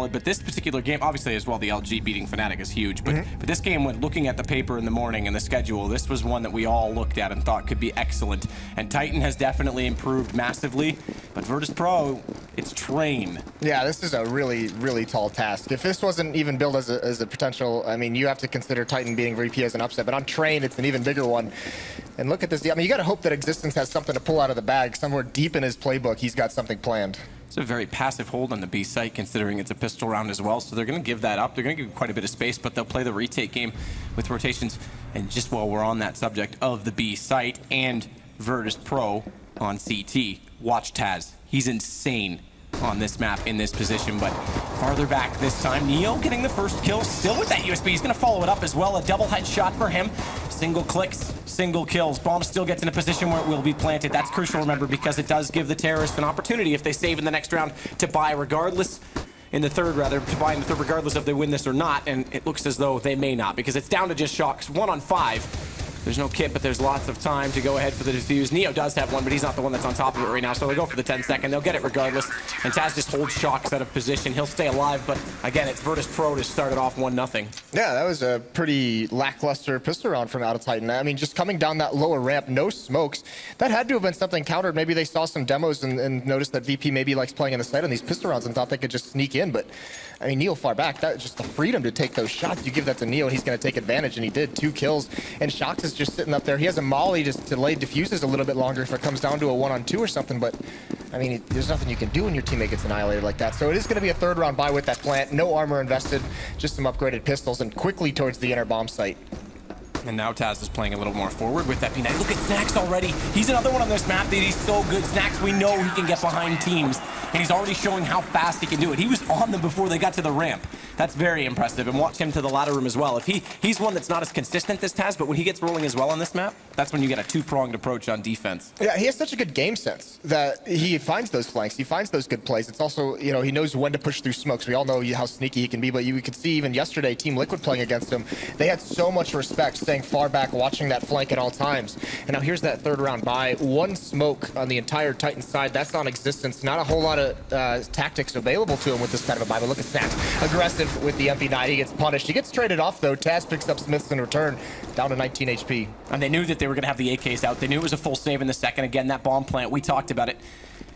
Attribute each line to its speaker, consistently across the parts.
Speaker 1: But this particular game, obviously as well, the LG beating Fnatic is huge. But this game, when looking at the paper in the morning and the schedule, this was one that we all looked at and thought could be excellent. And Titan has definitely improved massively. But Virtus.pro, it's Train.
Speaker 2: Yeah, this is a really, really tall task. If this wasn't even billed as a potential, I mean, you have to consider Titan beating VP as an upset. But on Train, it's an even bigger one. And look at this. I mean, you got to hope that Existence has something to pull out of the bag. Somewhere deep in his playbook, he's got something planned.
Speaker 1: It's a very passive hold on the B site, considering it's a pistol round as well. So they're going to give that up. They're going to give quite a bit of space, but they'll play the retake game with rotations. And just while we're on that subject of the B site and Virtus.pro on CT, watch Taz. He's insane on this map in this position, but farther back this time. Neo getting the first kill, still with that USB. He's going to follow it up as well. A double headshot for him. Single clicks, single kills. Bomb still gets in a position where it will be planted. That's crucial, remember, because it does give the terrorists an opportunity, if they save in the next round, to buy regardless. In the third, rather, to buy in the third regardless if they win this or not, and it looks as though they may not, because it's down to just Shox. 1 on 5. There's no kit, but there's lots of time to go ahead for the defuse. Neo does have one, but he's not the one that's on top of it right now, so they'll go for the 10-second. They'll get it regardless, and Taz just holds Shox out of position. He'll stay alive, but again, it's Virtus.pro to start it off 1-0.
Speaker 2: Yeah, that was a pretty lackluster pistol round from out of Titan. I mean, just coming down that lower ramp, no smokes. That had to have been something countered. Maybe they saw some demos and noticed that VP maybe likes playing in the site on these pistol rounds and thought they could just sneak in, but I mean, Neo far back, that just the freedom to take those shots. You give that to Neo, and he's going to take advantage, and he did. 2 kills, and Shox is just sitting up there. He has a molly just to delay diffuses a little bit longer if it comes down to a 1-on-2 or something, but I mean, there's nothing you can do when your teammate gets annihilated like that. So it is going to be a third round buy with that plant. No armor invested, just some upgraded pistols, and quickly towards the inner bomb site.
Speaker 1: And now Taz is playing a little more forward with that P9. Look at Snacks already. He's another one on this map that he's so good. Snacks, we know he can get behind teams, and he's already showing how fast he can do it. He was on them before they got to the ramp. That's very impressive. And watch him to the ladder room as well. If he's one that's not as consistent as Taz, but when he gets rolling as well on this map, that's when you get a two-pronged approach on defense.
Speaker 2: Yeah, he has such a good game sense that he finds those flanks. He finds those good plays. It's also, you know, he knows when to push through smokes. We all know how sneaky he can be, but you could see even yesterday, Team Liquid playing against him, they had so much respect, staying far back, watching that flank at all times. And now here's that third round buy. 1 smoke on the entire Titan side. That's on Existence. Not a whole lot of tactics available to him with this kind of a buy, but look at Snacks. Aggressive with the MP9. He gets punished. He gets traded off, though. Taz picks up Smiths in return, down to 19 HP.
Speaker 1: And they knew that they were going to have the AKs out. They knew it was a full save in the second. Again, that bomb plant, we talked about it.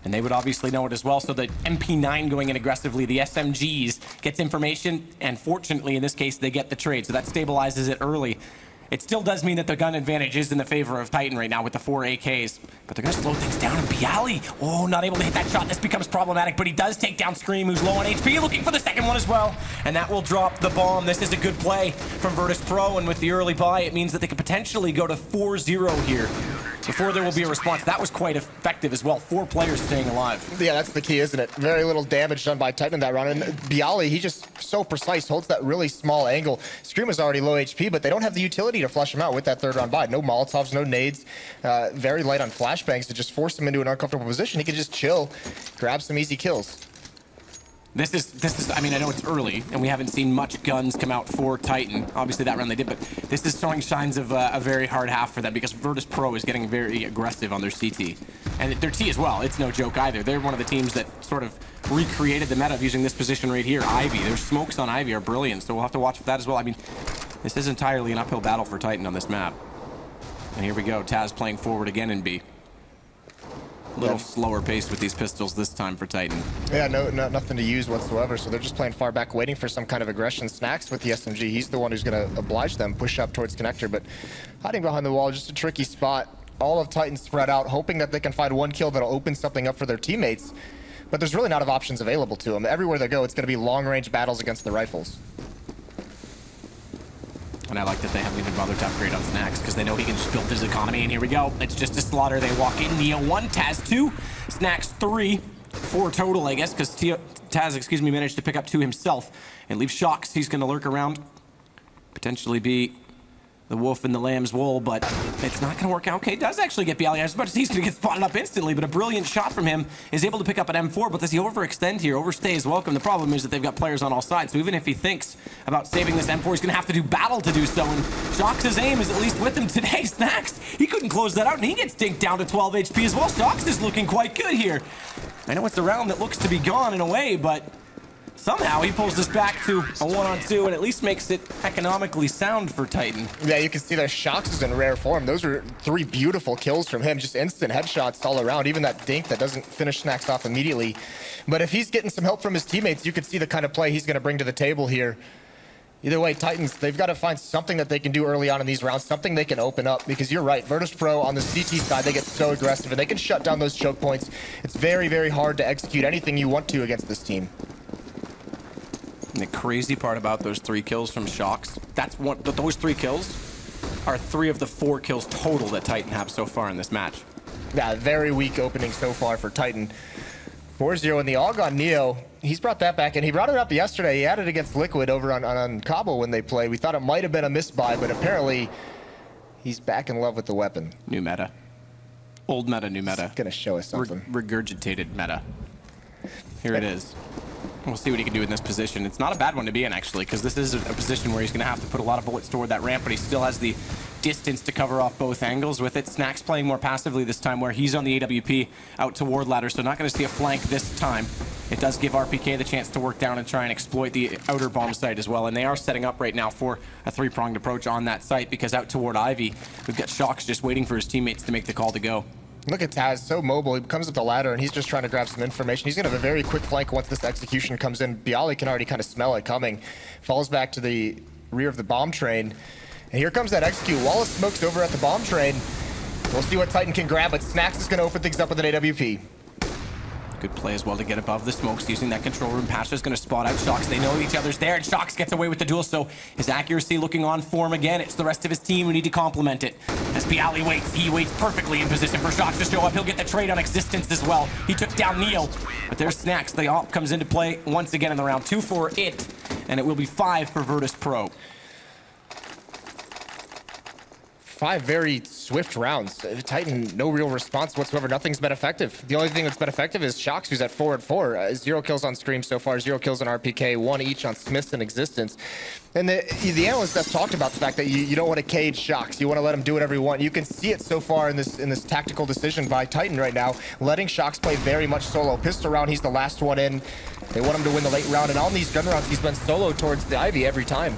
Speaker 1: And they would obviously know it as well. So the MP9 going in aggressively, the SMGs gets information, and fortunately, in this case, they get the trade. So that stabilizes it early. It still does mean that the gun advantage is in the favor of Titan right now with the 4 AKs, but they're going to slow things down. And Bialy, oh, not able to hit that shot. This becomes problematic, but he does take down Scream, who's low on HP, looking for the second one as well. And that will drop the bomb. This is a good play from Virtus.pro, and with the early buy, it means that they could potentially go to 4-0 here before there will be a response. That was quite effective as well. 4 players staying alive.
Speaker 2: Yeah, that's the key, isn't it? Very little damage done by Titan in that round. And Bialy, he's just so precise, holds that really small angle. Scream is already low HP, but they don't have the utility to flush him out with that third round buy. No Molotovs, no nades, very light on flashbangs to just force him into an uncomfortable position. He can just chill, grab some easy kills.
Speaker 1: This is, I mean, I know it's early, and we haven't seen much guns come out for Titan. Obviously, that round they did, but this is showing signs of a very hard half for them, because Virtus.pro is getting very aggressive on their CT. And their T as well, it's no joke either. They're one of the teams that sort of recreated the meta of using this position right here, Ivy. Their smokes on Ivy are brilliant, so we'll have to watch for that as well. I mean, this is entirely an uphill battle for Titan on this map. And here we go, Taz playing forward again in B. A little slower pace with these pistols this time for Titan.
Speaker 2: Yeah, nothing to use whatsoever, so they're just playing far back, waiting for some kind of aggression. Snacks with the SMG, he's the one who's going to oblige them, push up towards connector, but hiding behind the wall, just a tricky spot. All of Titan spread out, hoping that they can find 1 kill that'll open something up for their teammates, but there's really not enough options available to them. Everywhere they go, it's going to be long-range battles against the rifles.
Speaker 1: And I like that they haven't even bothered to upgrade on Snacks, because they know he can just build his economy. And here we go. It's just a slaughter. They walk in. Neo 1, Taz 2, Snacks 3, 4 total, I guess, because Taz, managed to pick up 2 himself and leave Shox. He's going to lurk around, potentially be the wolf in the lamb's wool, but it's not going to work out. Okay, does actually get Bialy. I was about to say he's going to get spotted up instantly, but a brilliant shot from him is able to pick up an M4, but does he overextend here? Overstay is welcome. The problem is that they've got players on all sides, so even if he thinks about saving this M4, he's going to have to do battle to do so, and Shox's aim is at least with him today. Snacks, he couldn't close that out, and he gets dinked down to 12 HP as well. Shox is looking quite good here. I know it's a round that looks to be gone in a way, but somehow he pulls this back to a 1-on-2 and at least makes it economically sound for Titan.
Speaker 2: Yeah, you can see that Shox is in rare form. Those are 3 beautiful kills from him, just instant headshots all around. Even that dink that doesn't finish Snacks off immediately. But if he's getting some help from his teammates, you could see the kind of play he's going to bring to the table here. Either way, Titans, they've got to find something that they can do early on in these rounds, something they can open up, because you're right, Virtus.pro on the CT side, they get so aggressive and they can shut down those choke points. It's very, very hard to execute anything you want to against this team.
Speaker 1: And the crazy part about those 3 kills from Shox, those 3 kills are 3 of the 4 kills total that Titan have so far in this match.
Speaker 2: Yeah, very weak opening so far for Titan. 4-0 in the AUG on Neo. He's brought that back, and he brought it up yesterday. He had it against Liquid over on Cabo when they played. We thought it might have been a misbuy, but apparently he's back in love with the weapon.
Speaker 1: New meta. Old meta, new meta.
Speaker 2: He's gonna show us something.
Speaker 1: Regurgitated meta. Here it is. We'll see what he can do in this position. It's not a bad one to be in, actually, because this is a position where he's going to have to put a lot of bullets toward that ramp, but he still has the distance to cover off both angles with it. Snacks playing more passively this time, where he's on the AWP out toward ladder, so not going to see a flank this time. It does give RPK the chance to work down and try and exploit the outer bomb site as well, and they are setting up right now for a 3-pronged approach on that site, because out toward Ivy, we've got Shox just waiting for his teammates to make the call to go.
Speaker 2: Look at Taz, so mobile. He comes up the ladder and he's just trying to grab some information. He's going to have a very quick flank once this execution comes in. Bialy can already kind of smell it coming. Falls back to the rear of the bomb train. And here comes that execute. Wallace smokes over at the bomb train. We'll see what Titan can grab, but Snacks is going to open things up with an AWP.
Speaker 1: Good play as well to get above the smokes using that control room. Pasha's going to spot out Shox. They know each other's there, and Shox gets away with the duel, so his accuracy looking on form again. It's the rest of his team who need to complement it. As Bialy waits, he waits perfectly in position for Shox to show up. He'll get the trade on existence as well. He took down Neo, but there's Snacks. The op comes into play once again in the round. 2 for it, and it will be 5 for Virtus.pro.
Speaker 2: 5 very swift rounds. Titan, no real response whatsoever. Nothing's been effective. The only thing that's been effective is Shox, who's at 4-4. 0 kills on Scream so far, 0 kills on RPK, 1 each on Smiths in existence. And the analyst has talked about the fact that you don't want to cage Shox. You want to let him do whatever you want. You can see it so far in this tactical decision by Titan right now, letting Shox play very much solo. Pistol round, he's the last one in. They want him to win the late round, and on these gun rounds, he's been solo towards the Ivy every time.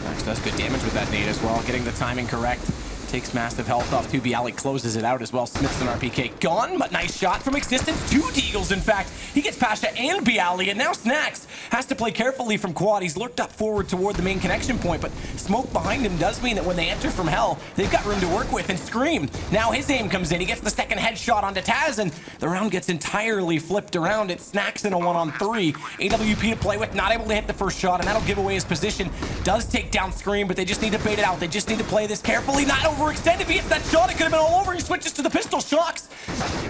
Speaker 1: Snacks does good damage with that nade as well, getting the timing correct. Takes massive health off too. Bialy closes it out as well. Smiths and RPK gone, but nice shot from existence. 2 deagles, in fact. He gets Pasha and Bialy, and now Snacks has to play carefully from quad. He's lurked up forward toward the main connection point, but smoke behind him does mean that when they enter from hell, they've got room to work with. And Scream, now his aim comes in. He gets the second headshot onto Taz, and the round gets entirely flipped around. It's Snacks in a 1-on-3. AWP to play with, not able to hit the first shot, and that'll give away his position. Does take down Scream, but they just need to bait it out. They just need to play this carefully, not overextend. If he hits that shot, it could have been all over. He switches to the pistol. Shox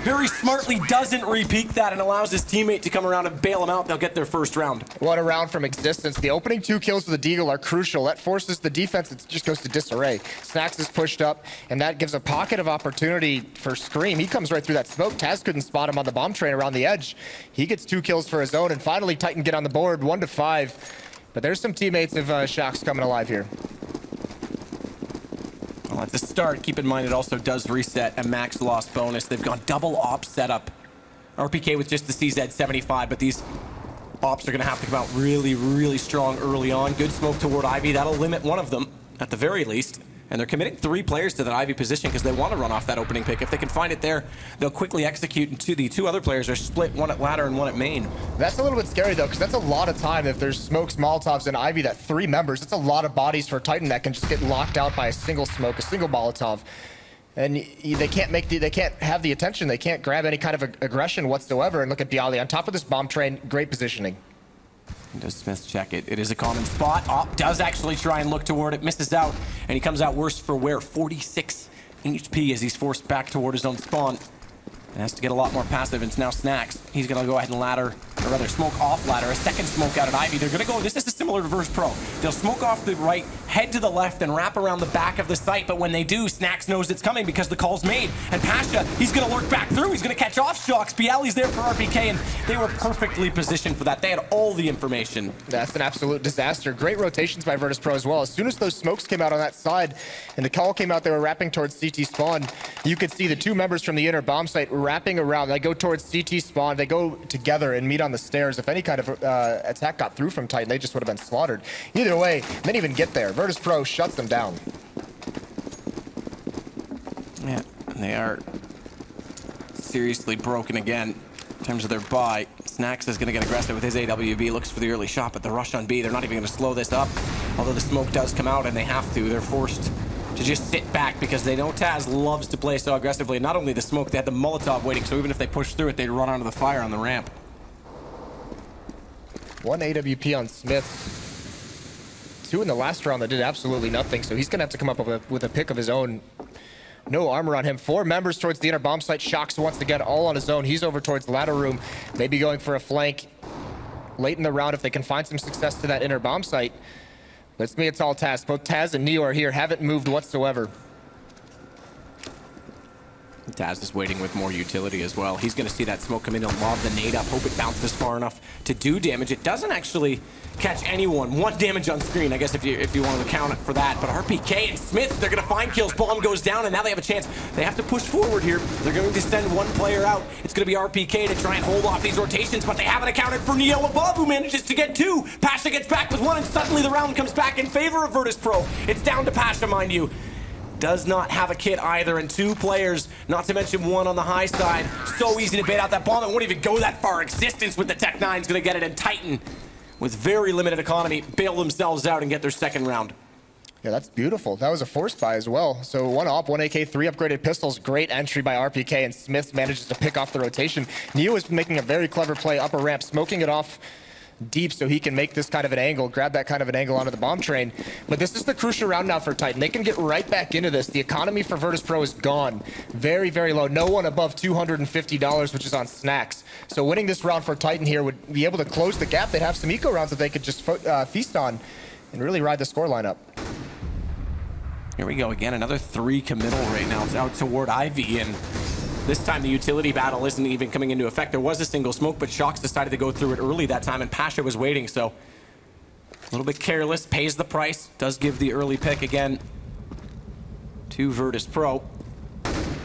Speaker 1: very smartly doesn't re-peek that and allows his teammate to come around and bail him out. They'll get their first round.
Speaker 2: What a round from existence. The opening 2 kills with the deagle are crucial. That forces the defense. It just goes to disarray. Snacks is pushed up, and that gives a pocket of opportunity for Scream. He comes right through that smoke. Taz couldn't spot him on the bomb train around the edge. He gets 2 kills for his own, and finally Titan get on the board, 1-5. But there's some teammates of Shox coming alive here.
Speaker 1: Well, at the start, keep in mind it also does reset a max loss bonus. They've gone double op setup. RPK with just the CZ75, but these ops are going to have to come out really, really strong early on. Good smoke toward Ivy. That'll limit one of them, at the very least. And they're committing 3 players to that Ivy position because they want to run off that opening pick. If they can find it there, they'll quickly execute. And the 2 other players are split, 1 at ladder and 1 at main.
Speaker 2: That's a little bit scary, though, because that's a lot of time. If there's smokes, Molotovs, and Ivy, that 3 members, it's a lot of bodies for Titan that can just get locked out by a single smoke, a single Molotov. And they can't have the attention. They can't grab any kind of aggression whatsoever. And look at Bialy on top of this bomb train. Great positioning.
Speaker 1: Does Smith check it? It is a common spot. Op does actually try and look toward it, misses out, and he comes out worse for wear. 46 HP as he's forced back toward his own spawn. And has to get a lot more passive, and it's now Snacks. He's going to go ahead and ladder, or rather smoke off ladder. A second smoke out at Ivy. They're going to go, this is similar to Virtus.pro. They'll smoke off the right head to the left and wrap around the back of the site, but when they do, Snacks knows it's coming because the call's made. And Pasha, he's going to lurk back through. He's going to catch off shocks. Bialy's there for RPK, and they were perfectly positioned for that. They had all the information.
Speaker 2: That's an absolute disaster. Great rotations by Virtus.pro as well. As soon as those smokes came out on that side and the call came out, they were wrapping towards CT spawn. You could see the two members from the inner bomb site wrapping around. They go towards CT spawn. They go together and meet on the stairs. If any kind of attack got through from Titan, they just would have been slaughtered. Either way, they didn't even get there. Virtus.pro shuts them down.
Speaker 1: Yeah, and they are seriously broken again in terms of their buy. Snacks is going to get aggressive with his AWB, looks for the early shot, but the rush on B, they're not even going to slow this up. Although the smoke does come out and they have to, they're forced to just sit back because they know Taz loves to play so aggressively. And not only the smoke, they had the Molotov waiting, so even if they push through it, they'd run onto the fire on the ramp.
Speaker 2: One AWP on Smith. Two in the last round that did absolutely nothing, so he's going to have to come up with a pick of his own. No armor on him. Four members towards the inner bomb site. Shocks once again all on his own. He's over towards the ladder room, maybe going for a flank late in the round if they can find some success to that inner bomb site. But to me, it's all Taz. Both Taz and Neo are here, haven't moved whatsoever.
Speaker 1: Taz is waiting with more utility as well. He's going to see that smoke come in and lob the nade up, hope it bounces far enough to do damage. It doesn't actually catch anyone. One damage on screen, I guess, if you want to count it for that. But RPK and Smith, they're going to find kills. Bomb goes down, and now they have a chance. They have to push forward here. They're going to send one player out. It's going to be RPK to try and hold off these rotations, but they haven't accounted for Neo above, who manages to get two. Pasha gets back with one, and suddenly the round comes back in favor of Virtus.pro. It's down to Pasha, mind you. Does not have a kit either, and two players, not to mention one on the high side. So easy to bait out that bomb. It won't even go that far. Existence with the Tech 9's going to get it, and Titan, with very limited economy, bail themselves out and get their second round.
Speaker 2: Yeah, that's beautiful. That was a force buy as well. So one op, one AK, three upgraded pistols. Great entry by RPK, and Smith manages to pick off the rotation. Neo is making a very clever play upper ramp, smoking it off deep so he can make this kind of an angle, grab that kind of an angle onto the bomb train. But this is the crucial round now for Titan. They can get right back into this. The economy for Virtus.pro is gone. Very, very low. No one above $250, which is on Snacks. So winning this round for Titan here would be able to close the gap. They'd have some eco rounds that they could just feast on and really ride the scoreline up.
Speaker 1: Here we go again. Another three committal right now. It's out toward Ivy, and this time the utility battle isn't even coming into effect. There was a single smoke, but Shocks decided to go through it early that time, and Pasha was waiting, so a little bit careless, pays the price, does give the early pick again to Virtus.pro.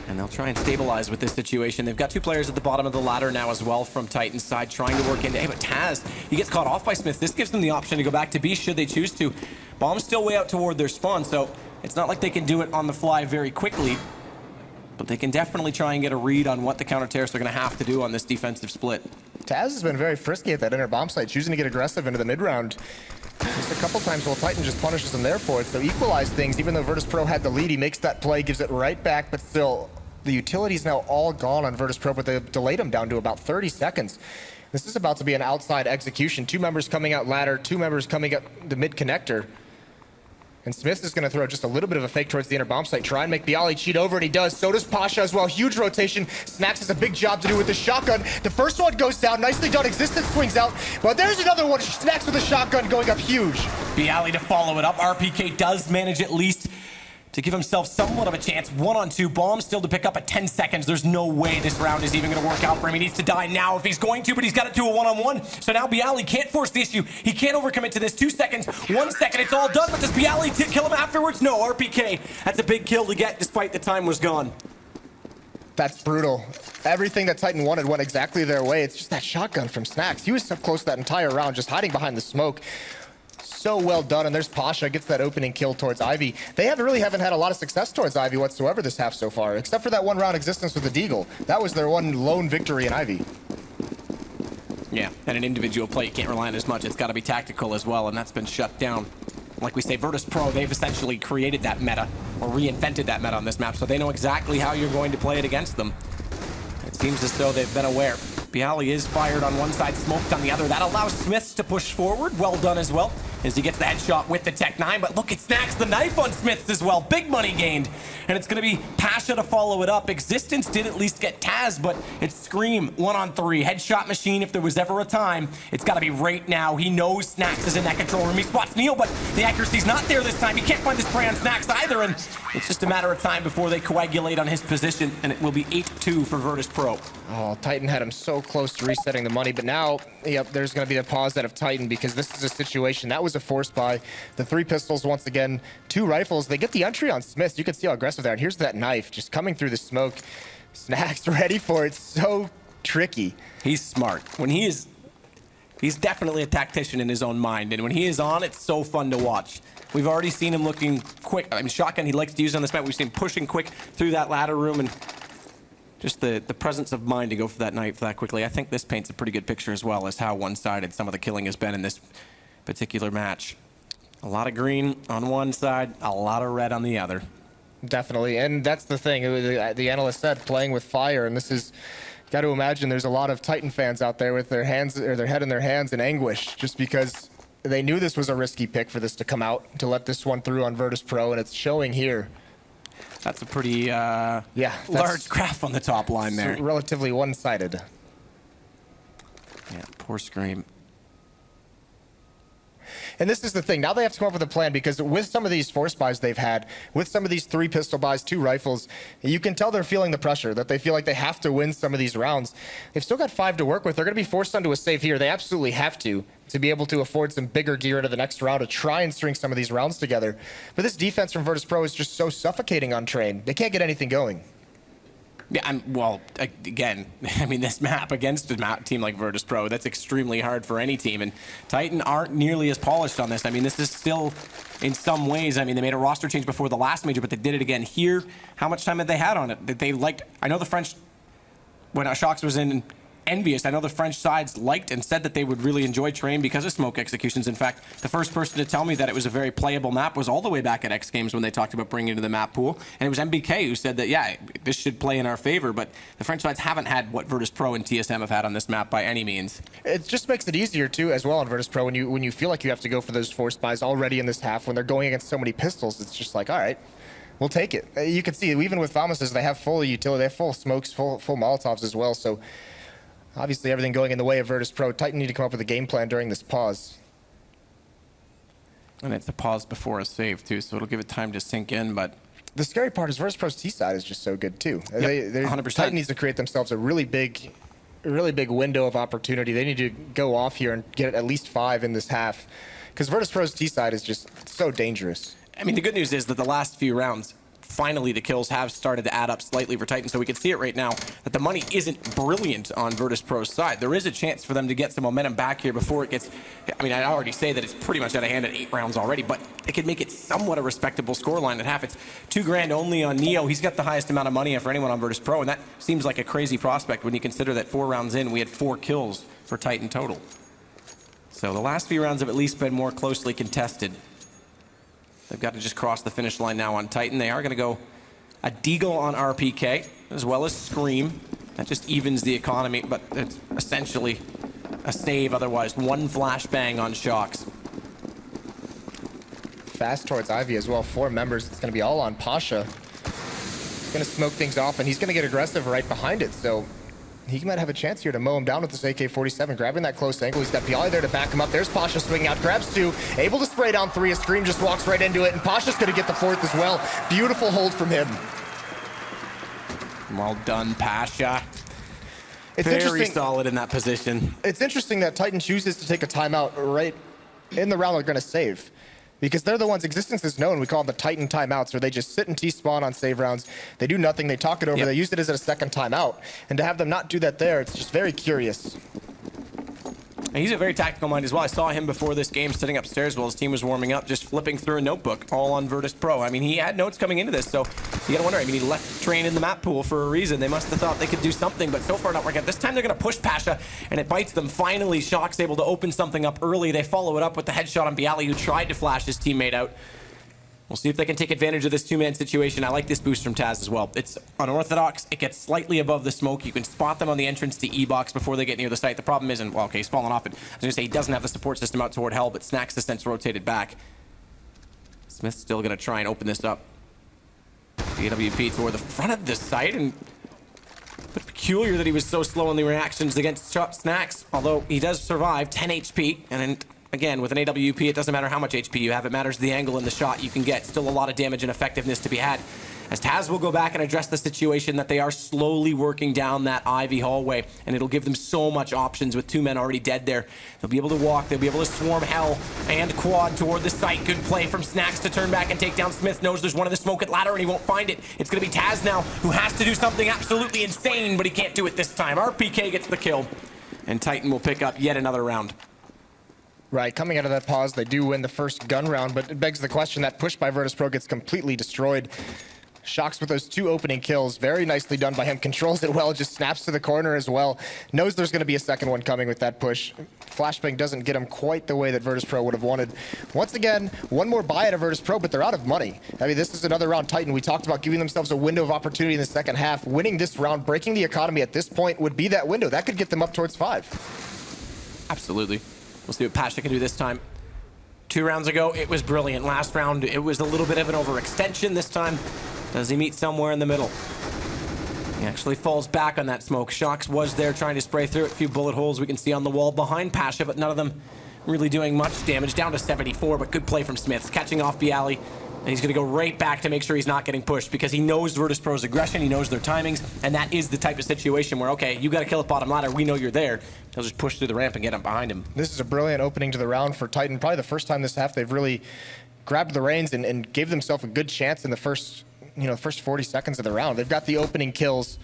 Speaker 1: And they'll try and stabilize with this situation. They've got two players at the bottom of the ladder now as well from Titan's side, trying to work into A, but Taz, he gets caught off by Smith. This gives them the option to go back to B should they choose to. Bomb's still way out toward their spawn, so it's not like they can do it on the fly very quickly. But they can definitely try and get a read on what the counter-terrorists are going to have to do on this defensive split.
Speaker 2: Taz has been very frisky at that inner bomb site, choosing to get aggressive into the mid-round. Just a couple times while Titan just punishes them there for it. So equalize things, even though Virtus.pro had the lead, he makes that play, gives it right back, but still, the utility's now all gone on Virtus.pro, but they've delayed him down to about 30 seconds. This is about to be an outside execution. Two members coming out ladder, two members coming up the mid-connector. And Smith is going to throw just a little bit of a fake towards the inner bomb site. Try and make Bialy cheat over, and he does. So does Pasha as well. Huge rotation. Snacks has a big job to do with the shotgun. The first one goes down. Nicely done. Existence swings out. But there's another one. Snacks with a shotgun going up huge.
Speaker 1: Bialy to follow it up. RPK does manage at least to give himself somewhat of a chance. 1-on-2. Bomb still to pick up at 10 seconds. There's no way this round is even going to work out for him. He needs to die now if he's going to, but he's got it to a 1-on-1. So now Bialy can't force the issue. He can't overcommit to this. 2 seconds, 1 second, it's all done. But does Bialy kill him afterwards? No, RPK. That's a big kill to get despite the time was gone.
Speaker 2: That's brutal. Everything that Titan wanted went exactly their way. It's just that shotgun from Snacks. He was so close that entire round, just hiding behind the smoke. So well done, and there's Pasha, gets that opening kill towards Ivy. They haven't had a lot of success towards Ivy whatsoever this half so far, except for that one round existence with the Deagle. That was their one lone victory in Ivy.
Speaker 1: Yeah, and an individual play, you can't rely on as much. It's got to be tactical as well, and that's been shut down. Like we say, Virtus.pro, they've essentially created that meta, or reinvented that meta on this map, so they know exactly how you're going to play it against them. It seems as though they've been aware. Bialy is fired on one side, smoked on the other. That allows Smiths to push forward. Well done as well. as he gets the headshot with the Tech 9. But look, it snacks the knife on Smiths as well. Big money gained. And it's going to be Pasha to follow it up. Existence did at least get Taz, but it's Scream 1-on-3. Headshot machine, if there was ever a time, it's got to be right now. He knows Snacks is in that control room. He spots Neil, but the accuracy's not there this time. He can't find the spray on Snacks either, and it's just a matter of time before they coagulate on his position, and it will be 8-2 for Virtus.pro.
Speaker 2: Oh, Titan had him so close to resetting the money, but now, yep, there's going to be a pause out of Titan because this is a situation. That was a force buy. The 3 pistols once again, 2 rifles. They get the entry on Smith. You can see how aggressive they are. And here's that knife just coming through the smoke. Snacks ready for it. So tricky.
Speaker 1: He's smart. When he's definitely a tactician in his own mind, and when he is on, it's so fun to watch. We've already seen him looking quick. I mean, shotgun he likes to use on this map. We've seen him pushing quick through that ladder room, and just the presence of mind to go for that knife that quickly. I think this paints a pretty good picture as well as how one-sided some of the killing has been in this particular match. A lot of green on one side, a lot of red on the other.
Speaker 2: Definitely, and that's the thing. The analyst said playing with fire, and this is, got to imagine there's a lot of Titan fans out there with their hands or their head in their hands in anguish, just because they knew this was a risky pick for this to come out, to let this one through on Virtus.pro, and it's showing here.
Speaker 1: That's a pretty large graph on the top line there.
Speaker 2: Relatively one-sided.
Speaker 1: Yeah, poor Scream.
Speaker 2: And this is the thing. Now they have to come up with a plan, because with some of these force buys they've had, with some of these 3 pistol buys, 2 rifles, you can tell they're feeling the pressure, that they feel like they have to win some of these rounds. They've still got 5 to work with. They're going to be forced onto a save here. They absolutely have to be able to afford some bigger gear into the next round to try and string some of these rounds together. But this defense from Virtus.pro is just so suffocating on train. They can't get anything going.
Speaker 1: Yeah, well, again, I mean, this map against a team like Virtus.pro, that's extremely hard for any team, and Titan aren't nearly as polished on this. I mean, this is still, in some ways, I mean, they made a roster change before the last major, but they did it again here. How much time had they had on it? That they liked, I know the French, when Shox was in Envious, I know the French sides liked and said that they would really enjoy Train because of smoke executions. In fact, the first person to tell me that it was a very playable map was all the way back at X Games when they talked about bringing it to the map pool. And it was MBK who said that, yeah, this should play in our favor. But the French sides haven't had what Virtus.pro and TSM have had on this map by any means. It
Speaker 2: just makes it easier, too, as well on Virtus.pro when you feel like you have to go for those force buys already in this half when they're going against so many pistols. It's just like, all right, we'll take it. You can see, even with Thomas's, they have full utility. They have full smokes, full Molotovs as well. So obviously, everything going in the way of Virtus.pro. Titan need to come up with a game plan during this pause.
Speaker 1: And it's a pause before a save, too, so it'll give it time to sink in, but
Speaker 2: the scary part is Virtus.pro's T side is just so good, too.
Speaker 1: Yep, 100%.
Speaker 2: Titan needs to create themselves a really big window of opportunity. They need to go off here and get at least 5 in this half, because Virtus.pro's T side is just so dangerous.
Speaker 1: I mean, the good news is that the last few rounds, finally the kills have started to add up slightly for Titan, so we can see it right now that the money isn't brilliant on Virtus.pro's side. There is a chance for them to get some momentum back here before it gets, I mean, I already say that it's pretty much out of hand at 8 rounds already, but it could make it somewhat a respectable scoreline at half. It's $2,000 only on Neo. He's got the highest amount of money for anyone on Virtus.pro, and that seems like a crazy prospect when you consider that 4 rounds in, we had 4 kills for Titan total. So the last few rounds have at least been more closely contested. They've got to just cross the finish line now on Titan. They are going to go a Deagle on RPK, as well as Scream. That just evens the economy, but it's essentially a save otherwise. 1 flashbang on Shox.
Speaker 2: Fast towards Ivy as well. 4 members. It's going to be all on Pasha. He's going to smoke things off, and he's going to get aggressive right behind it. So he might have a chance here to mow him down with this AK-47, grabbing that close angle. He's got Piali there to back him up. There's Pasha swinging out, grabs 2, able to spray down 3. A Scream just walks right into it, and Pasha's going to get the 4th as well. Beautiful hold from him.
Speaker 1: Well done, Pasha.
Speaker 2: It's
Speaker 1: very solid in that position.
Speaker 2: It's interesting that Titan chooses to take a timeout right in the round they're going to save, because they're the ones, Existence is known, we call them the Titan timeouts, where they just sit and T-spawn on save rounds. They do nothing, they talk it over, They use it as a second timeout. And to have them not do that there, it's just very curious.
Speaker 1: And he's a very tactical mind as well. I saw him before this game sitting upstairs while his team was warming up, just flipping through a notebook, all on Virtus.pro. I mean, he had notes coming into this, so you gotta wonder, I mean, he left Train in the map pool for a reason. They must have thought they could do something, but so far not working out. This time they're gonna push Pasha, and it bites them. Finally, Shock's able to open something up early. They follow it up with the headshot on Bialy, who tried to flash his teammate out. We'll see if they can take advantage of this two-man situation. I like this boost from Taz as well. It's unorthodox. It gets slightly above the smoke. You can spot them on the entrance to E-box before they get near the site. The problem isn't, well, okay, he's fallen off it. I was going to say he doesn't have the support system out toward Hell, but Snacks has since rotated back. Smith's still going to try and open this up. The AWP toward the front of the site, and but peculiar that he was so slow in the reactions against Snacks, although he does survive, 10 HP, and again, with an AWP, it doesn't matter how much HP you have. It matters the angle and the shot you can get. Still a lot of damage and effectiveness to be had. As Taz will go back and address the situation that they are slowly working down that Ivy hallway, and it'll give them so much options with two men already dead there. They'll be able to walk. They'll be able to swarm Hell and quad toward the site. Good play from Snacks to turn back and take down Smith. Knows there's one of the smoke at ladder, and he won't find it. It's going to be Taz now, who has to do something absolutely insane, but he can't do it this time. RPK gets the kill, and Titan will pick up yet another round.
Speaker 2: Right, coming out of that pause, they do win the first gun round, but it begs the question, that push by Virtus.pro gets completely destroyed. Shocks with those two opening kills, very nicely done by him, controls it well, just snaps to the corner as well. Knows there's going to be a second one coming with that push. Flashbang doesn't get him quite the way that Virtus.pro would have wanted. Once again, one more buy out of Virtus.pro, but they're out of money. I mean, this is another round Titan. We talked about giving themselves a window of opportunity in the second half. Winning this round, breaking the economy at this point would be that window. That could get them up towards 5.
Speaker 1: Absolutely. We'll see what Pasha can do this time. 2 rounds ago, it was brilliant. Last round, it was a little bit of an overextension. This time, does he meet somewhere in the middle? He actually falls back on that smoke. Shocks was there trying to spray through it. A few bullet holes we can see on the wall behind Pasha, but none of them really doing much damage. Down to 74, but good play from Smith. Catching off Bialy. And he's going to go right back to make sure he's not getting pushed, because he knows Virtus.pro's aggression, he knows their timings, and that is the type of situation where, okay, you got to kill at bottom ladder, we know you're there. They'll just push through the ramp and get him behind him.
Speaker 2: This is a brilliant opening to the round for Titan. Probably the first time this half they've really grabbed the reins and gave themselves a good chance in the first 40 seconds of the round. They've got the opening kills.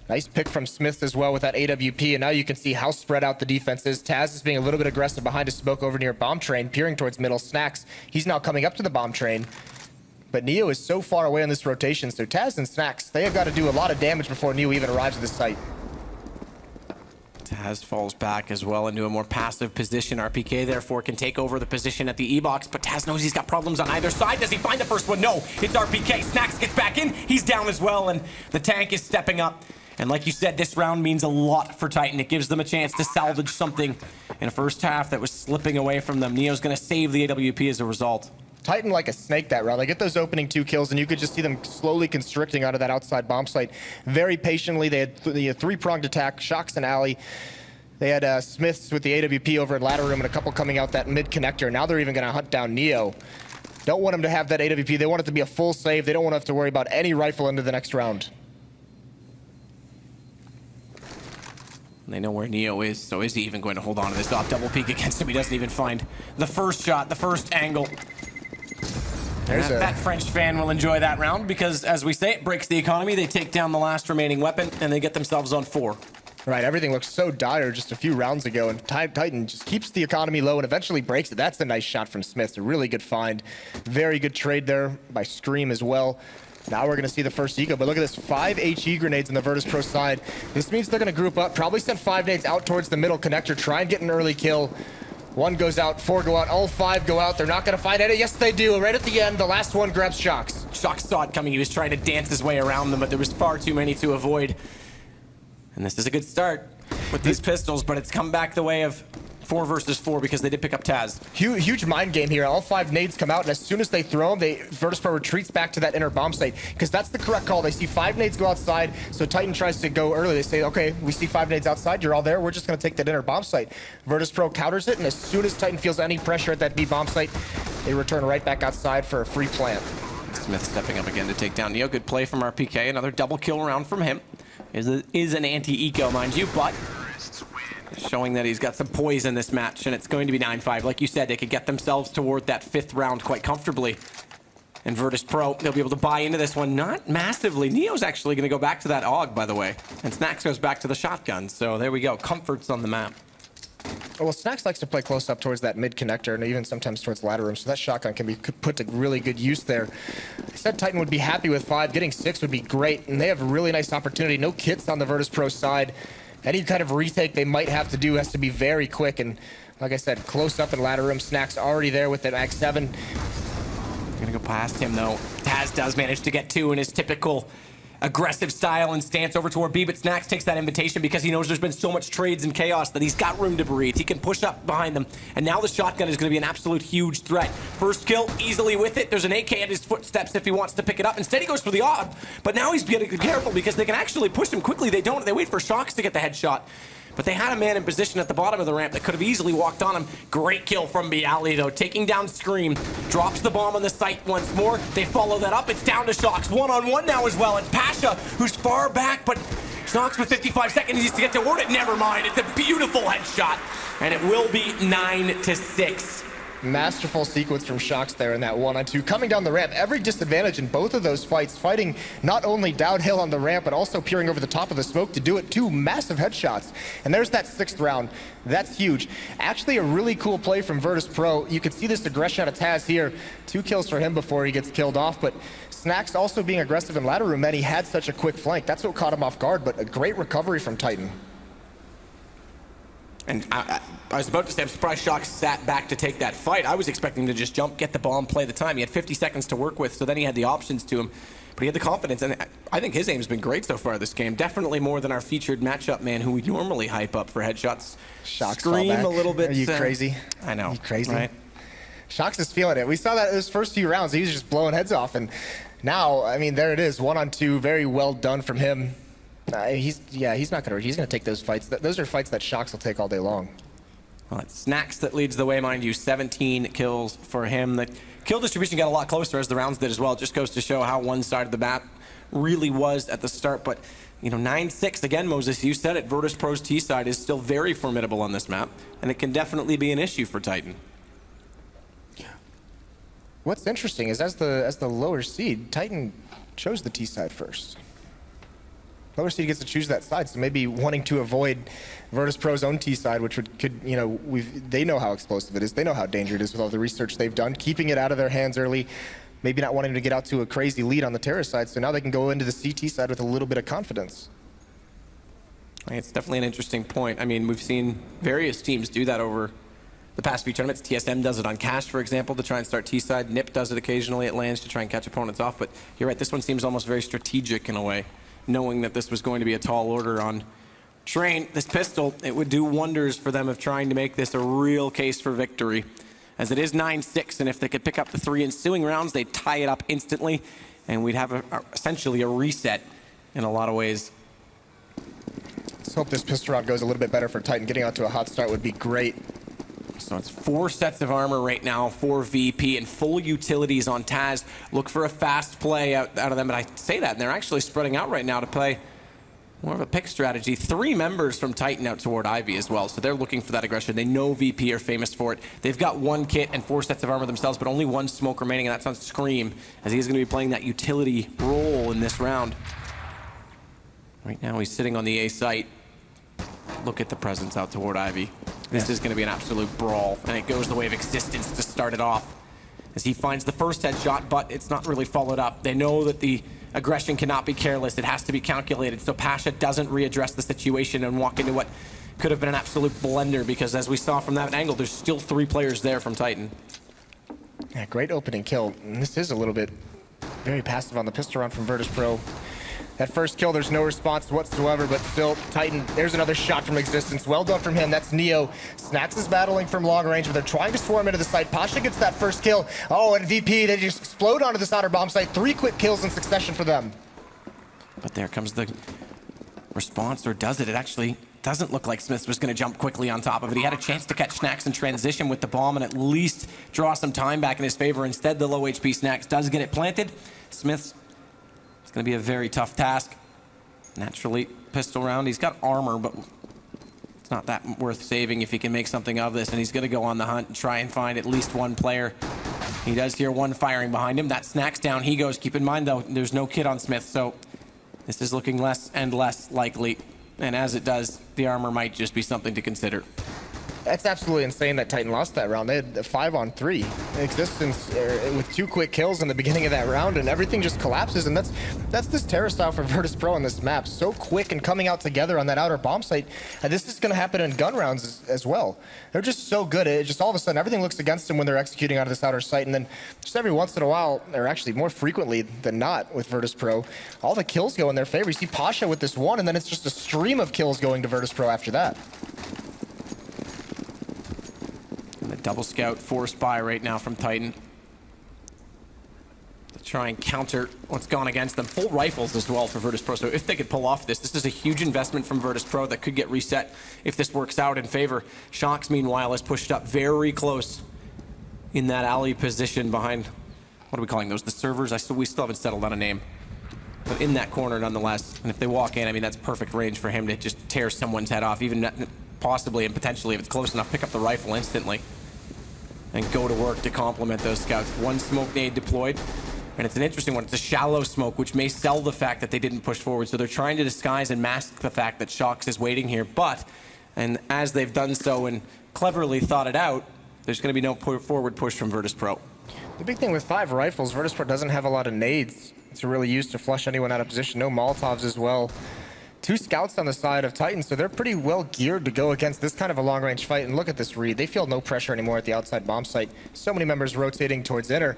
Speaker 2: Nice pick from Smith as well with that AWP, and now you can see how spread out the defense is. Taz is being a little bit aggressive behind a smoke over near bomb train, peering towards middle. Snacks, he's now coming up to the bomb train. But Neo is so far away on this rotation, so Taz and Snacks, they have got to do a lot of damage before Neo even arrives at the site.
Speaker 1: Taz falls back as well into a more passive position. RPK, therefore, can take over the position at the E-box, but Taz knows he's got problems on either side. Does he find the first one? No, it's RPK. Snacks gets back in. He's down as well, and the tank is stepping up. And like you said, this round means a lot for Titan. It gives them a chance to salvage something in a first half that was slipping away from them. Neo's going to save the AWP as a result.
Speaker 2: Titan like a snake that round. They get those opening 2 kills, and you could just see them slowly constricting out of that outside bomb site very patiently. They had the 3-pronged attack, Shocks and Alley. They had Smiths with the AWP over at ladder room and a couple coming out that mid connector. Now they're even going to hunt down Neo. Don't want him to have that AWP. They want it to be a full save. They don't want to have to worry about any rifle into the next round.
Speaker 1: They know where Neo is, so is he even going to hold on to this double peek against him? He doesn't even find the first shot, the first angle. That French fan will enjoy that round because, as we say, it breaks the economy. They take down the last remaining weapon, and they get themselves on 4.
Speaker 2: Right, everything looks so dire just a few rounds ago, and Titan just keeps the economy low and eventually breaks it. That's a nice shot from Smith. A really good find. Very good trade there by Scream as well. Now we're going to see the first eco, but look at this, 5 HE grenades on the Virtus.pro side. This means they're going to group up, probably send 5 nades out towards the middle connector, try and get an early kill. 1 goes out, 4 go out, all 5 go out. They're not going to find any. Yes, they do. Right at the end, the last one grabs Shocks.
Speaker 1: Shocks saw it coming. He was trying to dance his way around them, but there was far too many to avoid. And this is a good start with these pistols, but it's come back the way of 4 versus 4 because they did pick up Taz.
Speaker 2: Huge mind game here. All 5 nades come out, and as soon as they throw them, Virtus.pro retreats back to that inner bomb site because that's the correct call. They see 5 nades go outside, so Titan tries to go early. They say, okay, we see 5 nades outside. You're all there. We're just going to take that inner bomb site. Virtus.pro counters it, and as soon as Titan feels any pressure at that B bomb site, they return right back outside for a free plant.
Speaker 1: Smith stepping up again to take down Neo. Good play from RPK. Another double kill round from him. Is an anti-eco, mind you, but showing that he's got some poise in this match, and it's going to be 9-5. Like you said, they could get themselves toward that 5th round quite comfortably. And Virtus.pro, they'll be able to buy into this one, not massively. Neo's actually going to go back to that AUG, by the way. And Snacks goes back to the shotgun. So there we go. Comforts on the map.
Speaker 2: Well, Snacks likes to play close up towards that mid connector and even sometimes towards ladder room, so that shotgun can be put to really good use there. I said Titan would be happy with 5. Getting 6 would be great, and they have a really nice opportunity. No kits on the Virtus.pro side. Any kind of retake they might have to do has to be very quick, and like I said, close up in ladder room. Snacks already there with that Mag 7.
Speaker 1: Gonna go past him though. Taz does manage to get two in his typical aggressive style and stance over toward B, but Snacks takes that invitation because he knows there's been so much trades and chaos that he's got room to breathe. He can push up behind them, and now the shotgun is going to be an absolute huge threat. First kill, easily with it. There's an AK at his footsteps if he wants to pick it up. Instead, he goes for the AWP, but now he's getting careful because they can actually push him quickly. They don't. They wait for Shocks to get the headshot. But they had a man in position at the bottom of the ramp that could have easily walked on him. Great kill from Bialy, though, taking down Scream. Drops the bomb on the site once more. They follow that up. It's down to Shocks. One-on-one now as well. It's Pasha, who's far back, but Shocks with 55 seconds needs to get toward it. Never mind. It's a beautiful headshot, and it will be 9-6.
Speaker 2: Masterful sequence from Shocks there in that 1-on-2. Coming down the ramp, every disadvantage in both of those fights, fighting not only downhill on the ramp, but also peering over the top of the smoke to do it. Two massive headshots. And there's that 6th round. That's huge. Actually, a really cool play from Virtus.pro. You can see this aggression out of Taz here. 2 kills for him before he gets killed off, but Snacks also being aggressive in ladder room, and he had such a quick flank. That's what caught him off guard, but a great recovery from Titan.
Speaker 1: And I was about to say, I'm surprised Shocks sat back to take that fight. I was expecting him to just jump, get the bomb, play the time. He had 50 seconds to work with, so then he had the options to him. But he had the confidence, and I think his aim's been great so far this game. Definitely more than our featured matchup man, who we normally hype up for headshots.
Speaker 2: Shocks
Speaker 1: Scream a little bit.
Speaker 2: Are you crazy?
Speaker 1: I know.
Speaker 2: Are you crazy?
Speaker 1: Right?
Speaker 2: Shocks is feeling it. We saw that in his first few rounds. He was just blowing heads off, and now, I mean, there it is. 1-on-2, very well done from him. He's gonna take those fights. Those are fights that Shocks will take all day long.
Speaker 1: Well, it's Snacks that leads the way, mind you. 17 kills for him. The kill distribution got a lot closer as the rounds did as well. It just goes to show how one side of the bat really was at the start. But, you know, 9-6, again, Moses, you said it. Virtus.pro's T side is still very formidable on this map, and it can definitely be an issue for Titan.
Speaker 2: What's interesting is as the lower seed, Titan chose the T side first. Lower seed gets to choose that side, so maybe wanting to avoid Virtus.pro's own T side, which they know how explosive it is, they know how dangerous it is with all the research they've done, keeping it out of their hands early, maybe not wanting to get out to a crazy lead on the Terra side, so now they can go into the CT side with a little bit of confidence.
Speaker 1: It's definitely an interesting point. I mean, we've seen various teams do that over the past few tournaments. TSM does it on Cash, for example, to try and start T side. NIP does it occasionally at lands to try and catch opponents off, but you're right, this one seems almost very strategic in a way, knowing that this was going to be a tall order on Train. This pistol, it would do wonders for them of trying to make this a real case for victory, as it is 9-6, and if they could pick up the 3 ensuing rounds, they'd tie it up instantly, and we'd have essentially a reset in a lot of ways.
Speaker 2: Let's hope this pistol round goes a little bit better for Titan. Getting out to a hot start would be great.
Speaker 1: So it's 4 sets of armor right now for VP and full utilities on Taz. Look for a fast play out of them, but I say that, and they're actually spreading out right now to play more of a pick strategy. 3 members from Titan out toward Ivy as well, so they're looking for that aggression. They know VP are famous for it. They've got 1 kit and 4 sets of armor themselves, but only 1 smoke remaining, and that's on Scream, as he's going to be playing that utility role in this round. Right now he's sitting on the A site. Look at the presence out toward Ivy. This is going to be an absolute brawl, and it goes the way of existence to start it off, as he finds the first headshot, but it's not really followed up. They know that the aggression cannot be careless. It has to be calculated, so Pasha doesn't readdress the situation and walk into what could have been an absolute blender, because as we saw from that angle, there's still 3 players there from Titan.
Speaker 2: Yeah, great opening kill. And this is a little bit very passive on the pistol round from Virtus.pro. That first kill, there's no response whatsoever, but still, Titan, there's another shot from existence. Well done from him. That's Neo. Snacks is battling from long range, but they're trying to swarm into the site. Pasha gets that first kill. Oh, and VP, they just explode onto this outer bomb site. 3 quick kills in succession for them.
Speaker 1: But there comes the response, or does it? It actually doesn't look like Smith was going to jump quickly on top of it. He had a chance to catch Snacks in transition with the bomb and at least draw some time back in his favor. Instead, the low HP Snacks does get it planted. Smith's it's going to be a very tough task. Naturally, pistol round. He's got armor, but it's not that worth saving if he can make something of this. And he's going to go on the hunt and try and find at least 1 player. He does hear 1 firing behind him. That Snacks down. He goes. Keep in mind, though, there's no kit on Smith, so this is looking less and less likely. And as it does, the armor might just be something to consider.
Speaker 2: That's absolutely insane that Titan lost that round. They had a 5-on-3 existence with 2 quick kills in the beginning of that round, and everything just collapses. And that's this terror style for Virtus.pro on this map. So quick and coming out together on that outer bomb site. And this is going to happen in gun rounds as well. They're just so good. It just all of a sudden everything looks against them when they're executing out of this outer site. And then just every once in a while, or actually more frequently than not with Virtus.pro, all the kills go in their favor. You see Pasha with this one, and then it's just a stream of kills going to Virtus.pro after that.
Speaker 1: And the double scout forced by right now from Titan to try and counter what's gone against them. Full rifles as well for Virtus.pro. So if they could pull off this is a huge investment from Virtus.pro that could get reset if this works out in favor. Shox, meanwhile, has pushed up very close in that alley position behind, what are we calling those? The servers? We still haven't settled on a name. But in that corner nonetheless. And if they walk in, I mean, that's perfect range for him to just tear someone's head off, even possibly and potentially, if it's close enough, pick up the rifle instantly and go to work to complement those scouts. One smoke nade deployed, and it's an interesting one. It's a shallow smoke, which may sell the fact that they didn't push forward. So they're trying to disguise and mask the fact that Shox is waiting here. But, and as they've done so and cleverly thought it out, there's going to be no forward push from Virtus.pro.
Speaker 2: The big thing with 5 rifles, Virtus.pro doesn't have a lot of nades to really use to flush anyone out of position. No Molotovs as well. 2 scouts on the side of Titan, so they're pretty well geared to go against this kind of a long-range fight. And look at this read. They feel no pressure anymore at the outside bomb site. So many members rotating towards inner.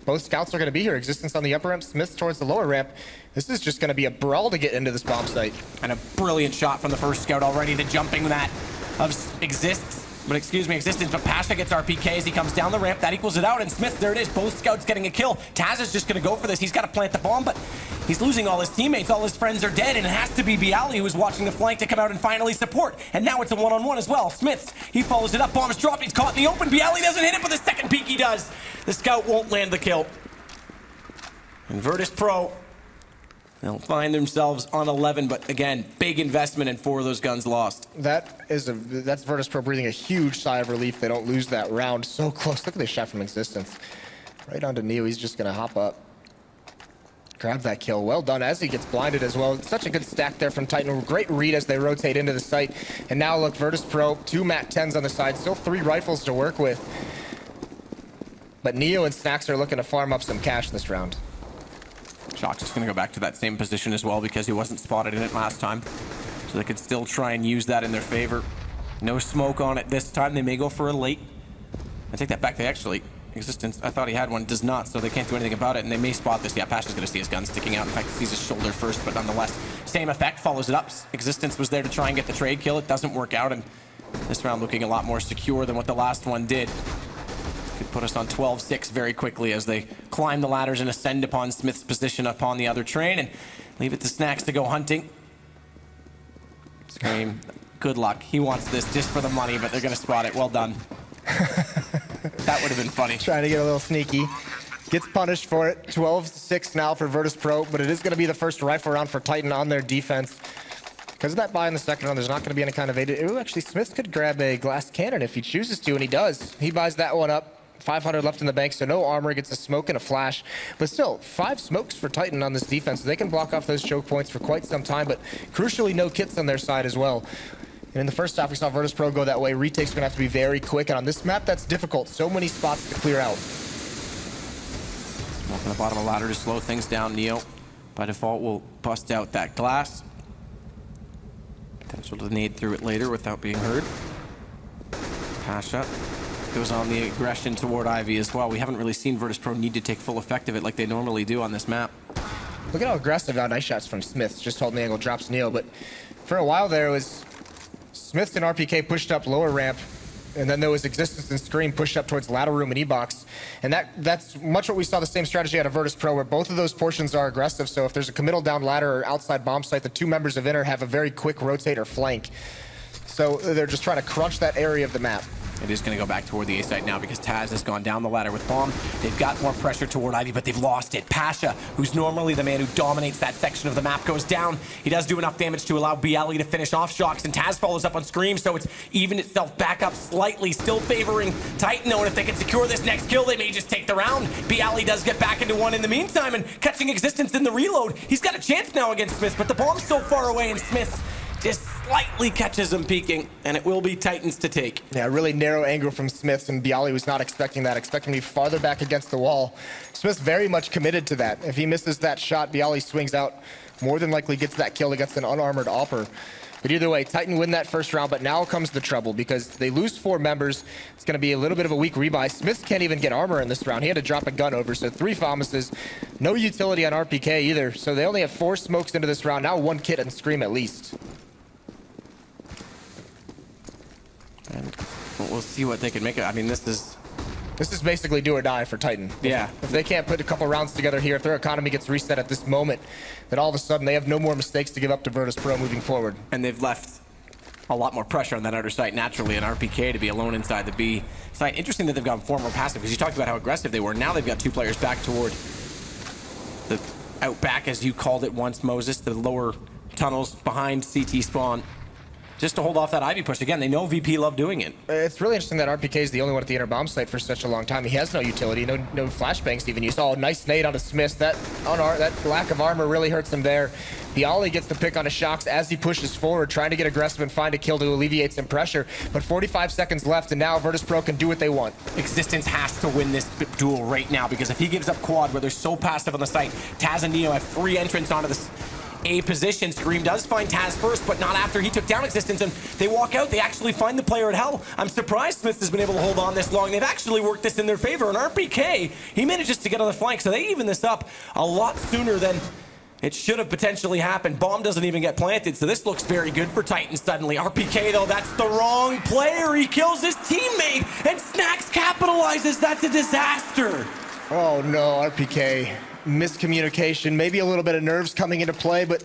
Speaker 2: Both scouts are going to be here. Existence on the upper ramp, Smith towards the lower ramp. This is just going to be a brawl to get into this bomb site.
Speaker 1: And a brilliant shot from the first scout already. The jumping that of Existence, but Pasha gets RPK as he comes down the ramp. That equals it out, and Smith, there it is. Both scouts getting a kill. Taz is just going to go for this. He's got to plant the bomb, but he's losing all his teammates. All his friends are dead, and it has to be Bialy who is watching the flank to come out and finally support. And now it's a one-on-one as well. Smith, he follows it up. Bomb is dropped. He's caught in the open. Bialy doesn't hit it, but the second peek he does. The scout won't land the kill. And Virtus.pro, they'll find themselves on 11, but again, big investment and 4 of those guns lost.
Speaker 2: That's Virtus.pro breathing a huge sigh of relief. They don't lose that round. So close. Look at this shot from Existence. Right onto Neo. He's just going to hop up. Grab that kill. Well done as he gets blinded as well. It's such a good stack there from Titan. Great read as they rotate into the site. And now look, Virtus.pro, 2 MAT-10s on the side. Still 3 rifles to work with. But Neo and Snacks are looking to farm up some cash this round.
Speaker 1: Shox is going to go back to that same position as well because he wasn't spotted in it last time. So they could still try and use that in their favor. No smoke on it this time. They may go for a late. I take that back. They actually, Existence, I thought he had one, does not, so they can't do anything about it, and they may spot this. Yeah, Pasha's going to see his gun sticking out. In fact, he sees his shoulder first, but nonetheless, same effect, follows it up. Existence was there to try and get the trade kill. It doesn't work out, and this round looking a lot more secure than what the last one did. Could put us on 12-6 very quickly as they climb the ladders and ascend upon Smith's position upon the other train and leave it to Snacks to go hunting. Scream, good luck. He wants this just for the money, but they're going to spot it. Well done. That would have been funny.
Speaker 2: Trying to get a little sneaky. Gets punished for it. 12-6 now for Virtus.pro, but it is going to be the first rifle round for Titan on their defense. Because of that buy in the second round, there's not going to be any kind of aid. Ooh, actually, Smith could grab a glass cannon if he chooses to, and he does. He buys that one up. 500 left in the bank, so no armor, gets a smoke and a flash. But still, 5 smokes for Titan on this defense. They can block off those choke points for quite some time, but crucially, no kits on their side as well. And in the first half, we saw Virtus.pro go that way. Retake's going to have to be very quick, and on this map, that's difficult. So many spots to clear out.
Speaker 1: Smoke on the bottom of the ladder to slow things down. Neo, by default, will bust out that glass. Potential to nade through it later without being heard. Pasha goes on the aggression toward Ivy as well. We haven't really seen Virtus.pro need to take full effect of it like they normally do on this map.
Speaker 2: Look at how aggressive now nice shots from Smith. Just holding the angle, drops Neo. But for a while there, it was Smith and RPK pushed up lower ramp, and then there was Existence and Scream pushed up towards ladder room and E-box. And that's much what we saw the same strategy out of Virtus.pro, where both of those portions are aggressive. So if there's a committal down ladder or outside bomb site, the 2 members of Inner have a very quick rotate or flank. So they're just trying to crunch that area of the map.
Speaker 1: It is going to go back toward the A site now because Taz has gone down the ladder with Bomb. They've got more pressure toward Ivy, but they've lost it. Pasha, who's normally the man who dominates that section of the map, goes down. He does do enough damage to allow Bialy to finish off Shox, and Taz follows up on Scream, so it's evened itself back up slightly, still favoring Titan, though, and if they can secure this next kill, they may just take the round. Bialy does get back into one in the meantime, and catching Existence in the reload. He's got a chance now against Smith, but the bomb's so far away, and Smith just slightly catches him peeking, and it will be Titans to take.
Speaker 2: Yeah, really narrow angle from Smith, and Bialy was not expecting that, expecting to be farther back against the wall. Smith's very much committed to that. If he misses that shot, Bialy swings out, more than likely gets that kill against an unarmored Opper. But either way, Titan win that first round, but now comes the trouble because they lose 4 members. It's going to be a little bit of a weak rebuy. Smith can't even get armor in this round. He had to drop a gun over, so 3 Famuses. No utility on RPK either, so they only have 4 smokes into this round. Now 1 kit and Scream at least.
Speaker 1: And we'll see what they can make it. I mean, this is
Speaker 2: basically do or die for Titan.
Speaker 1: Yeah.
Speaker 2: If they can't put a couple rounds together here, if their economy gets reset at this moment, then all of a sudden they have no more mistakes to give up to Virtus.pro moving forward.
Speaker 1: And they've left a lot more pressure on that outer site naturally, and RPK to be alone inside the B site. Interesting that they've gone 4 more passive, because you talked about how aggressive they were. Now they've got 2 players back toward the out back, as you called it once, Moses, the lower tunnels behind CT spawn, just to hold off that Ivy push. Again, they know VP love doing it.
Speaker 2: It's really interesting that RPK is the only one at the inner bomb site for such a long time. He has no utility, no flashbangs even. You saw a nice nade on a Smith. That lack of armor really hurts him there. Bialy gets the pick on his shocks as he pushes forward, trying to get aggressive and find a kill to alleviate some pressure. But 45 seconds left, and now Virtus.pro can do what they want.
Speaker 1: Existence has to win this duel right now, because if he gives up quad, where they're so passive on the site, Taz and Neo have free entrance onto this A position. Scream does find Taz first, but not after he took down Existence, and they walk out. They actually find the player at Hell. I'm surprised Smith has been able to hold on this long. They've actually worked this in their favor, and RPK, he manages to get on the flank, so they even this up a lot sooner than it should have potentially happened. Bomb doesn't even get planted, so this looks very good for Titans suddenly. RPK, though, that's the wrong player. He kills his teammate, and Snacks capitalizes. That's a disaster.
Speaker 2: Oh no, RPK. Miscommunication, maybe a little bit of nerves coming into play, but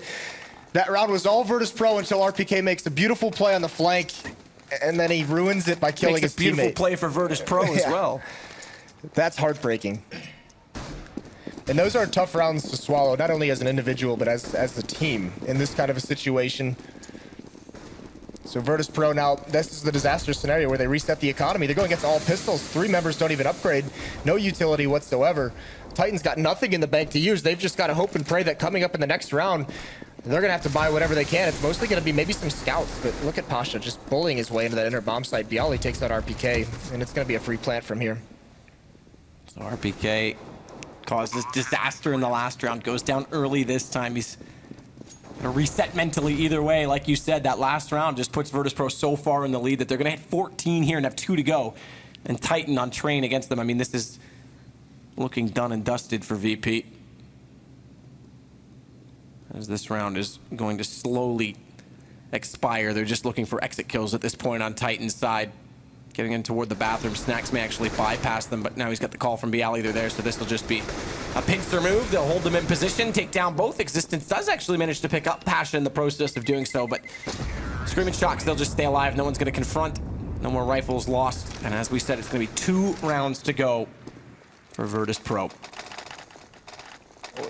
Speaker 2: that round was all Virtus.pro until RPK makes a beautiful play on the flank, and then he ruins it by killing his teammate.
Speaker 1: Beautiful play for Virtus.pro as well.
Speaker 2: That's heartbreaking. And those are tough rounds to swallow, not only as an individual, but as a team in this kind of a situation. So Virtus.pro now, this is the disaster scenario where they reset the economy. They're going against all pistols. 3 members don't even upgrade. No utility whatsoever. Titans got nothing in the bank to use. They've just got to hope and pray that coming up in the next round, they're going to have to buy whatever they can. It's mostly going to be maybe some scouts, but look at Pasha just bullying his way into that inner bomb site. Bialy takes out RPK, and it's going to be a free plant from here.
Speaker 1: So RPK causes disaster in the last round, goes down early this time. He's going to reset mentally either way. Like you said, that last round just puts Virtus.pro so far in the lead that they're going to hit 14 here and have 2 to go. And Titan on train against them. I mean, this is looking done and dusted for VP, as this round is going to slowly expire. They're just looking for exit kills at this point on Titan's side. Getting in toward the bathroom. Snacks may actually bypass them, but now he's got the call from Bialy. They're there, so this will just be a pincer move. They'll hold them in position, take down both. Existence does actually manage to pick up Pasha in the process of doing so, but Screaming Shocks, they'll just stay alive. No one's going to confront. No more rifles lost. And as we said, it's going to be 2 rounds to go for Virtus.pro.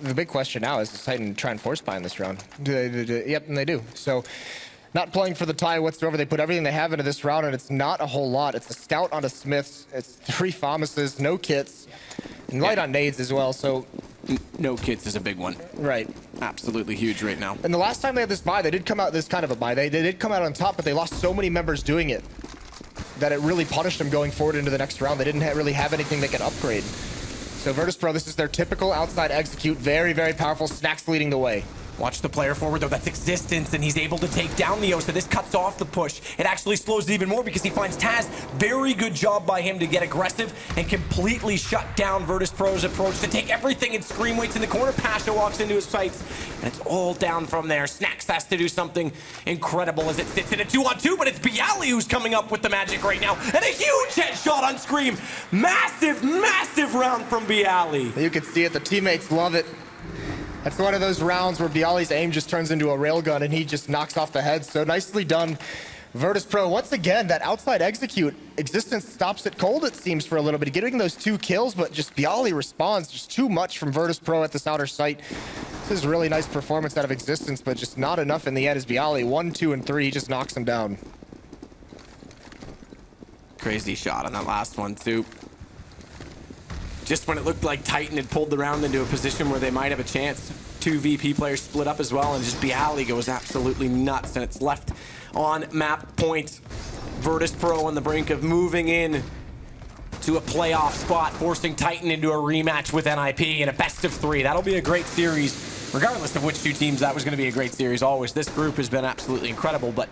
Speaker 2: The big question now is, does Titan try and force buy in this round? Yep, and they do. So, not playing for the tie whatsoever. They put everything they have into this round, and it's not a whole lot. It's a scout onto Smiths. It's 3 Famuses, no kits, and light on nades as well. So,
Speaker 1: no kits is a big one.
Speaker 2: Right.
Speaker 1: Absolutely huge right now.
Speaker 2: And the last time they had this buy, they did come out this kind of a buy. They did come out on top, but they lost so many members doing it that it really punished them going forward into the next round. They didn't really have anything they could upgrade. So Virtus.pro, this is their typical outside execute. Very, very powerful. Snacks leading the way.
Speaker 1: Watch the player forward, though. That's Existence, and he's able to take down Neo, so this cuts off the push. It actually slows it even more because he finds Taz. Very good job by him to get aggressive and completely shut down Virtus.pro's approach to take everything, and Scream waits in the corner. Pasha walks into his sights, and it's all down from there. Snacks has to do something incredible as it sits in a 2-on-2, but it's Bialy who's coming up with the magic right now, and a huge headshot on Scream. Massive, massive round from Bialy.
Speaker 2: You can see it. The teammates love it. That's one of those rounds where Bialy's aim just turns into a railgun and he just knocks off the head. So nicely done, Virtus.pro. Once again, that outside execute, Existence stops it cold, it seems, for a little bit. Getting those 2 kills, but just Bialy responds just too much from Virtus.pro at this outer site. This is a really nice performance out of Existence, but just not enough in the end as Bialy, 1, 2, and 3, he just knocks him down.
Speaker 1: Crazy shot on that last one, too. Just when it looked like Titan had pulled the round into a position where they might have a chance. two VP players split up as well, and just Bialy goes absolutely nuts, and it's left on map point. Virtus.pro on the brink of moving in to a playoff spot, forcing Titan into a rematch with NIP in a best of 3. That'll be a great series, regardless of which two teams. That was going to be a great series always. This group has been absolutely incredible, but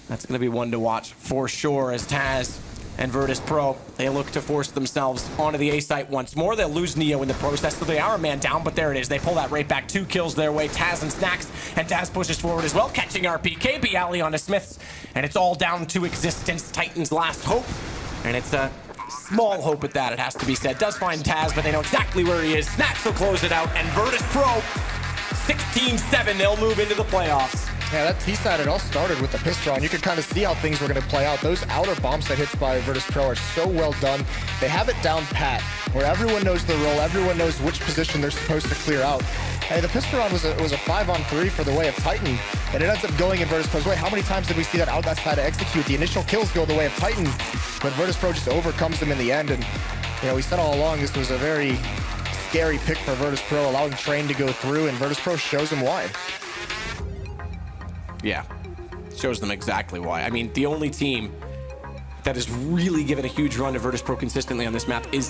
Speaker 1: that's going to be one to watch for sure as Taz and Virtus.pro, they look to force themselves onto the A site once more. They'll lose Neo in the process, so they are a man down, but there it is. They pull that right back. 2 kills their way. Taz and Snacks, and Taz pushes forward as well, catching RPK. Bialy onto Smiths, and it's all down to existence. Titan's last hope, and it's a small hope at that, it has to be said. Does find Taz, but they know exactly where he is. Snacks will close it out, and Virtus.pro, 16-7, they'll move into the playoffs.
Speaker 2: Yeah, that T-side, it all started with the pistol, and you could kind of see how things were going to play out. Those outer bomb site hits by Virtus.pro are so well done. They have it down pat, where everyone knows the role, everyone knows which position they're supposed to clear out. Hey, the pistol round was a 5-on-3 for the way of Titan, and it ends up going in Virtus.pro's way. How many times did we see that out that side to execute? The initial kills go the way of Titan, but Virtus.pro just overcomes them in the end. And you know, we said all along this was a very scary pick for Virtus.pro, allowing Train to go through, and Virtus.pro shows them why.
Speaker 1: Yeah, shows them exactly why. I mean, the only team that has really given a huge run to Virtus.pro consistently on this map is